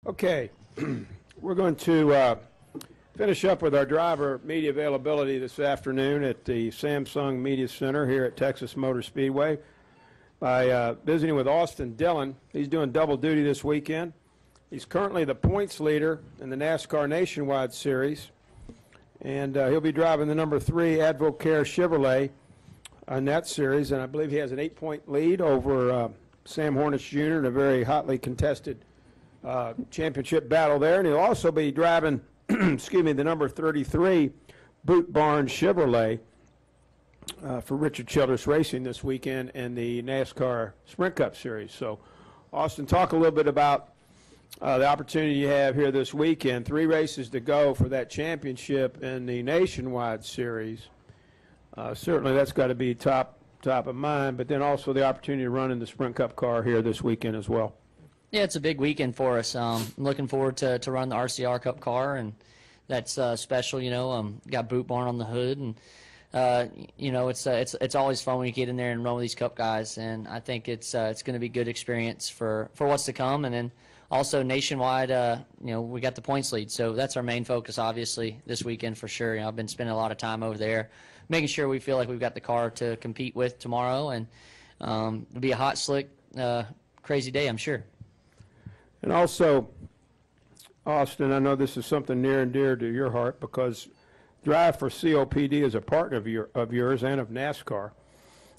Okay, we're going to finish up with our driver media availability this afternoon at the Samsung Media Center here at Texas Motor Speedway by visiting with Austin Dillon. He's doing double duty this weekend. He's currently the points leader in the NASCAR Nationwide Series, and he'll be driving the number 3 Advocare Chevrolet in that series, and I believe he has an 8-point lead over Sam Hornish Jr. in a very hotly contested championship battle there. And he'll also be driving, excuse me, the number 33 Boot Barn Chevrolet for Richard Childress Racing this weekend in the NASCAR Sprint Cup Series. So, Austin, talk a little bit about the opportunity you have here this weekend. 3 races to go for that championship in the Nationwide Series. Certainly that's got to be top of mind, but then also the opportunity to run in the Sprint Cup car here this weekend as well. Yeah, it's a big weekend for us. I'm looking forward to run the RCR Cup car, and that's special. You know, got Boot Barn on the hood, and you know, it's always fun when you get in there and run with these Cup guys, and I think it's going to be a good experience for what's to come. And then also nationwide, you know, we got the points lead, so that's our main focus, obviously, this weekend for sure. You know, I've been spending a lot of time over there, making sure we feel like we've got the car to compete with tomorrow, and it'll be a hot, slick, crazy day, I'm sure. And also, Austin, I know this is something near and dear to your heart because Drive for COPD is a partner of yours and of NASCAR.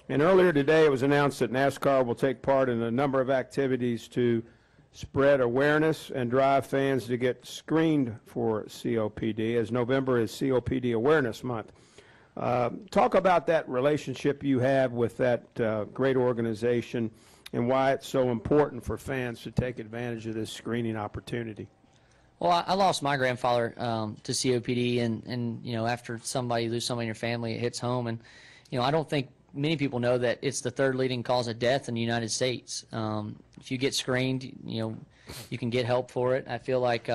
And earlier today it was announced that NASCAR will take part in a number of activities to spread awareness and drive fans to get screened for COPD, as November is COPD Awareness Month. Talk about that relationship you have with that great organization and why it's so important for fans to take advantage of this screening opportunity. Well, I lost my grandfather to COPD, and you know, after you lose somebody in your family, it hits home. And you know, I don't think many people know that it's the 3rd leading cause of death in the United States. If you get screened, you know, you can get help for it. I feel like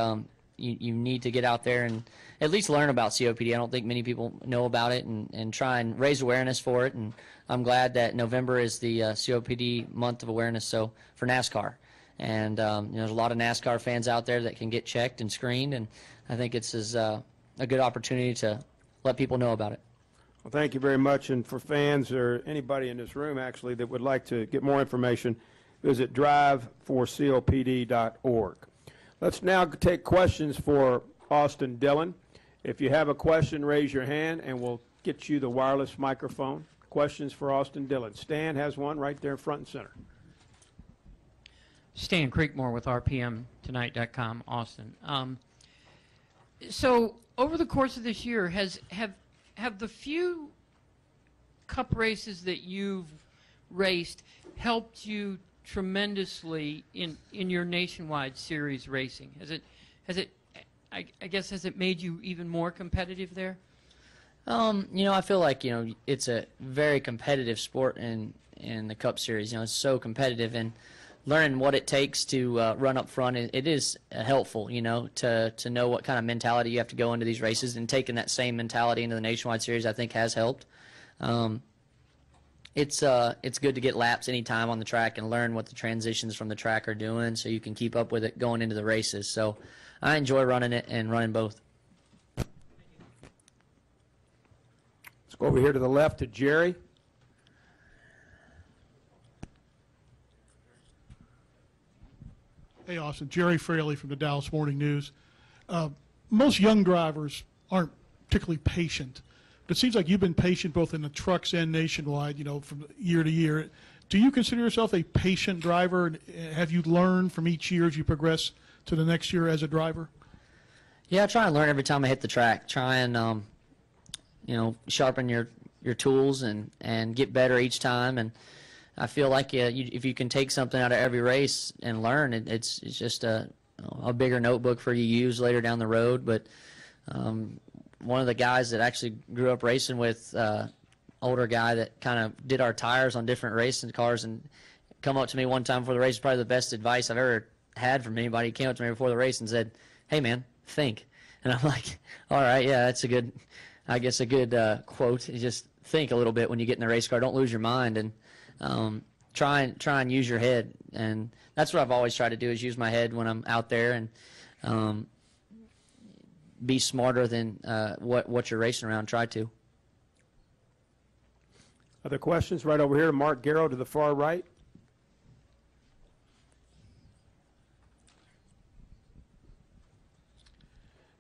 you need to get out there and at least learn about COPD. I don't think many people know about it, and try and raise awareness for it. And I'm glad that November is the COPD month of awareness for NASCAR. And you know, there's a lot of NASCAR fans out there that can get checked and screened, and I think it's a good opportunity to let people know about it. Well, thank you very much. And for fans or anybody in this room, actually, that would like to get more information, visit driveforcopd.org. Let's now take questions for Austin Dillon. If you have a question, raise your hand, and we'll get you the wireless microphone. Questions for Austin Dillon. Stan has one right there front and center. Stan Creekmore with RPMTonight.com, Austin. So over the course of this year, have the few Cup races that you've raced helped you tremendously in your nationwide series racing? I guess has it made you even more competitive there? You know, I feel like, you know, it's a very competitive sport in the Cup Series. You know, it's so competitive, and learning what it takes to run up front, it is helpful, you know, to know what kind of mentality you have to go into these races, and taking that same mentality into the Nationwide Series, I think, has helped. It's good to get laps anytime on the track and learn what the transitions from the track are doing, so you can keep up with it going into the races. So I enjoy running it and running both. Let's go over here to the left to Jerry. Hey, Austin. Jerry Fraley from the Dallas Morning News. Most young drivers aren't particularly patient, but it seems like you've been patient both in the trucks and nationwide, you know, from year to year. Do you consider yourself a patient driver? Have you learned from each year as you progress to the next year as a driver? Yeah, I try and learn every time I hit the track. Try and, you know, sharpen your tools and get better each time. And I feel like if you can take something out of every race and learn, it's just a bigger notebook for you to use later down the road. But one of the guys that actually grew up racing with, older guy that kind of did our tires on different racing cars, and come up to me one time before the race, probably the best advice I've ever had from anybody. He came up to me before the race and said, "Hey man, think." And I'm like, all right, yeah, that's a good quote. You just think a little bit when you get in the race car. Don't lose your mind. And try and use your head, and that's what I've always tried to do, is use my head when I'm out there, and be smarter than what you're racing around. Try to. Other questions? Right over here to Mark Garrow to the far right.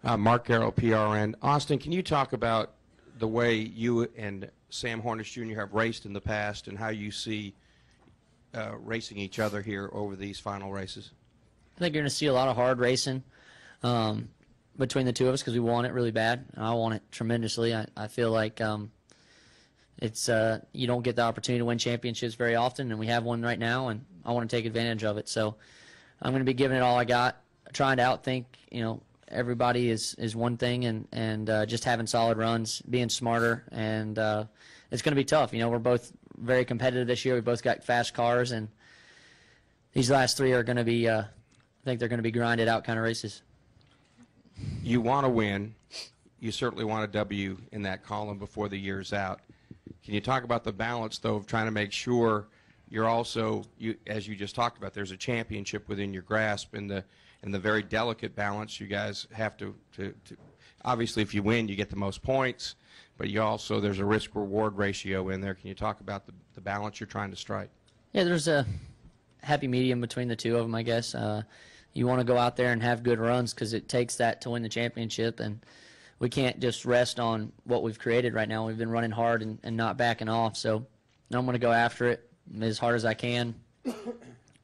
Mark Garrow, PRN. Austin, can you talk about the way you and Sam Hornish Jr. have raced in the past and how you see racing each other here over these final races? I think you're going to see a lot of hard racing between the two of us, because we want it really bad. I want it tremendously. I feel like it's you don't get the opportunity to win championships very often, and we have one right now, and I want to take advantage of it. So I'm going to be giving it all I got, trying to outthink, everybody is one thing, and just having solid runs, being smarter, and it's going to be tough. We're both very competitive this year. We both got fast cars, and these last three are going to be, I think they're going to be grinded out kind of races. You want to win. You certainly want a W in that column before the year's out. Can you talk about the balance, though, of trying to make sure you're also, as you just talked about, there's a championship within your grasp, and the very delicate balance you guys have to obviously, if you win, you get the most points, but you also, there's a risk-reward ratio in there. Can you talk about the balance you're trying to strike? Yeah, there's a happy medium between the two of them, I guess. You want to go out there and have good runs, because it takes that to win the championship, and we can't just rest on what we've created right now. We've been running hard and not backing off, so I'm going to go after it as hard as I can.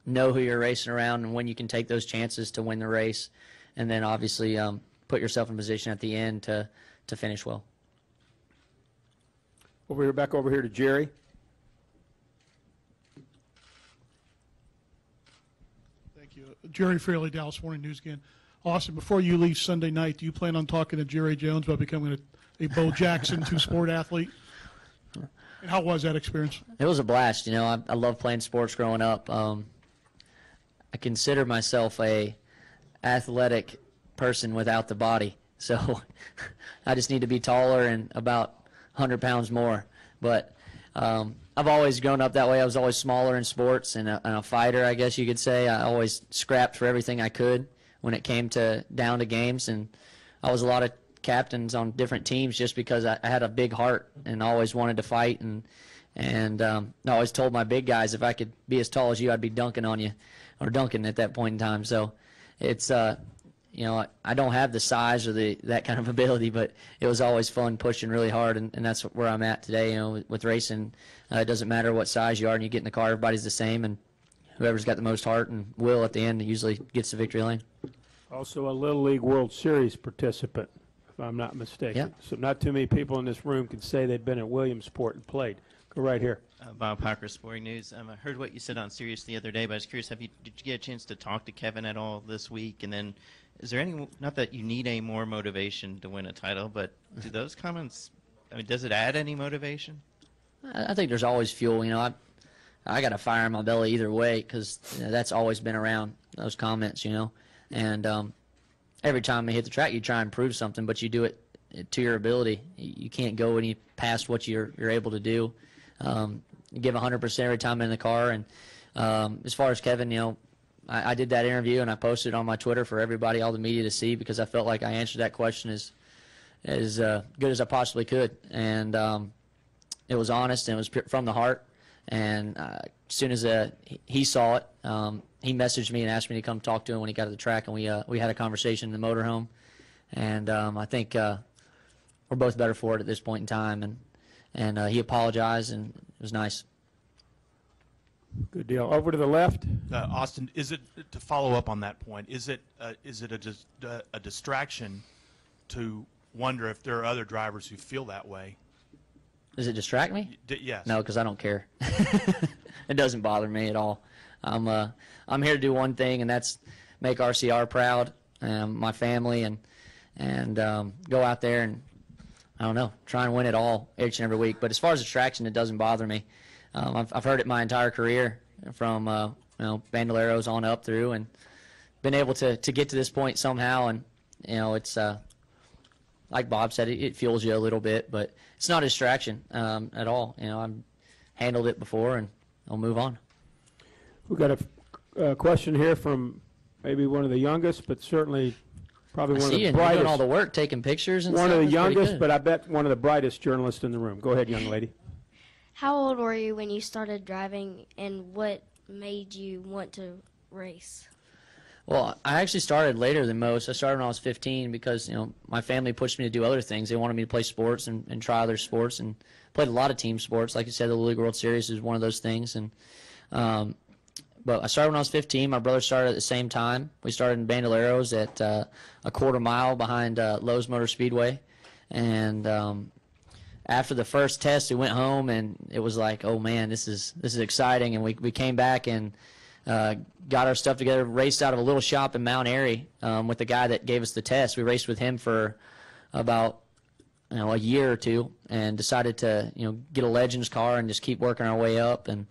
Know who you're racing around and when you can take those chances to win the race, and then obviously put yourself in position at the end to finish well. Back over here to Jerry. Thank you. Jerry Fairley, Dallas Morning News again. Austin, before you leave Sunday night, do you plan on talking to Jerry Jones about becoming a Bo Jackson two-sport athlete? And how was that experience? It was a blast. I love playing sports growing up. I consider myself a athletic person without the body, so I just need to be taller and about 100 pounds more. But I've always grown up that way. I was always smaller in sports, and a fighter, I guess you could say. I always scrapped for everything I could when it came down to games, and I was a lot of captains on different teams just because I had a big heart and always wanted to fight, and I always told my big guys, if I could be as tall as you, I'd be dunking on you, or dunking at that point in time. So it's I don't have the size or that kind of ability, but it was always fun pushing really hard, and that's where I'm at today. With racing, it doesn't matter what size you are, and you get in the car, everybody's the same, and whoever's got the most heart and will at the end usually gets the victory lane. Also a Little League World Series participant, if I'm not mistaken. Yep. So not too many people in this room can say they've been at Williamsport and played. Go right here. Bob Parker, Sporting News. I heard what you said on Sirius the other day, but I was curious, did you get a chance to talk to Kevin at all this week? And then is there not that you need any more motivation to win a title, but do those comments, does it add any motivation? I think there's always fuel. I got a fire in my belly either way, because that's always been around, those comments, And every time you hit the track, you try and prove something, but you do it to your ability. You can't go any past what you're able to do. You give 100% every time in the car. And as far as Kevin, I did that interview, and I posted it on my Twitter for everybody, all the media to see, because I felt like I answered that question as good as I possibly could. And it was honest, and it was from the heart. And as soon as he saw it, he messaged me and asked me to come talk to him when he got to the track, and we had a conversation in the motorhome. And I think we're both better for it at this point in time. And he apologized, and it was nice. Good deal. Over to the left. Austin, is it, to follow up on that point, is it a distraction to wonder if there are other drivers who feel that way? Does it distract me? Yes. No, because I don't care. It doesn't bother me at all. I'm here to do one thing, and that's make RCR proud, my family, and go out there and, I don't know, try and win it all each and every week. But as far as distraction, it doesn't bother me. I've heard it my entire career, from Bandoleros on up through, and been able to get to this point somehow. And it's like Bob said, it fuels you a little bit, but it's not a distraction at all. I've handled it before, and I'll move on. We've got a question here from maybe one of the youngest, but certainly probably I one of see the you doing all brightest. the work, taking pictures and One stuff. of the That's pretty youngest, good. but I bet one of the brightest journalists in the room. Go ahead, young lady. How old were you when you started driving, and what made you want to race? Well, I actually started later than most. I started when I was 15 because, you know, my family pushed me to do other things. They wanted me to play sports and try other sports, and played a lot of team sports. Like you said, the League World Series is one of those things. And but I started when I was 15. My brother started at the same time. We started in Bandoleros at a quarter mile behind Lowe's Motor Speedway. And after the first test, we went home, and it was like, oh man, this is exciting. And we came back and got our stuff together, raced out of a little shop in Mount Airy with the guy that gave us the test. We raced with him for about a year or two, and decided to get a Legends car and just keep working our way up. And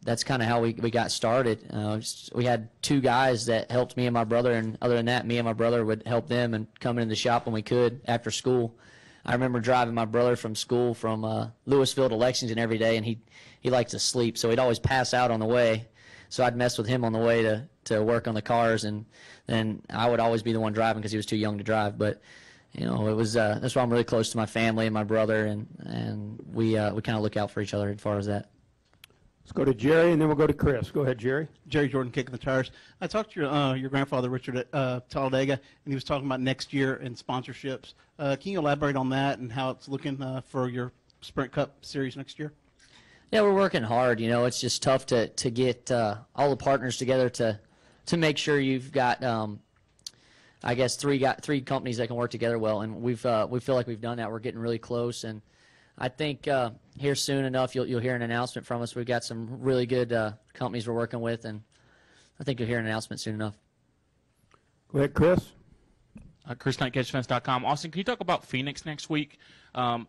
that's kind of how we got started. We had two guys that helped me and my brother, and other than that, me and my brother would help them and come into the shop when we could after school. I remember driving my brother from school from Louisville to Lexington every day, and he liked to sleep, so he'd always pass out on the way. So I'd mess with him on the way to work on the cars, and then I would always be the one driving because he was too young to drive. But it was that's why I'm really close to my family and my brother, and we kind of look out for each other as far as that. Let's go to Jerry, and then we'll go to Chris. Go ahead, Jerry. Jerry Jordan, Kicking the Tires. I talked to your grandfather, Richard, at Talladega, and he was talking about next year and sponsorships. Can you elaborate on that and how it's looking for your Sprint Cup Series next year? Yeah, we're working hard. It's just tough to get all the partners together to make sure you've got, I guess, three companies that can work together well, and we feel like we've done that. We're getting really close, and I think here soon enough you'll hear an announcement from us. We've got some really good companies we're working with, and I think you'll hear an announcement soon enough. Go ahead, Chris. Chris Knight, CatchFence.com. Austin, can you talk about Phoenix next week?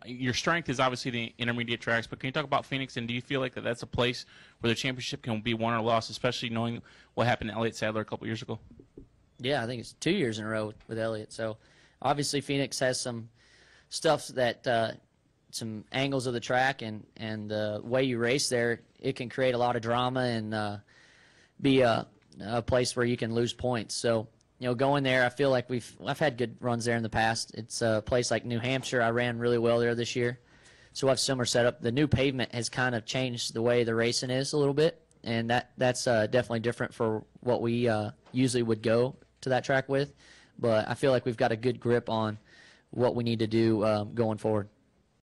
Your strength is obviously the intermediate tracks, but can you talk about Phoenix, and do you feel like that's a place where the championship can be won or lost, especially knowing what happened to Elliott Sadler a couple years ago? Yeah, I think it's 2 years in a row with Elliott. So obviously Phoenix has some stuff that some angles of the track and the way you race there, it can create a lot of drama and be a place where you can lose points. So going there, I feel like I've had good runs there in the past. It's a place like New Hampshire. I ran really well there this year. So we'll have similar setup. The new pavement has kind of changed the way the racing is a little bit, and that's definitely different for what we usually would go to that track with. But I feel like we've got a good grip on what we need to do going forward.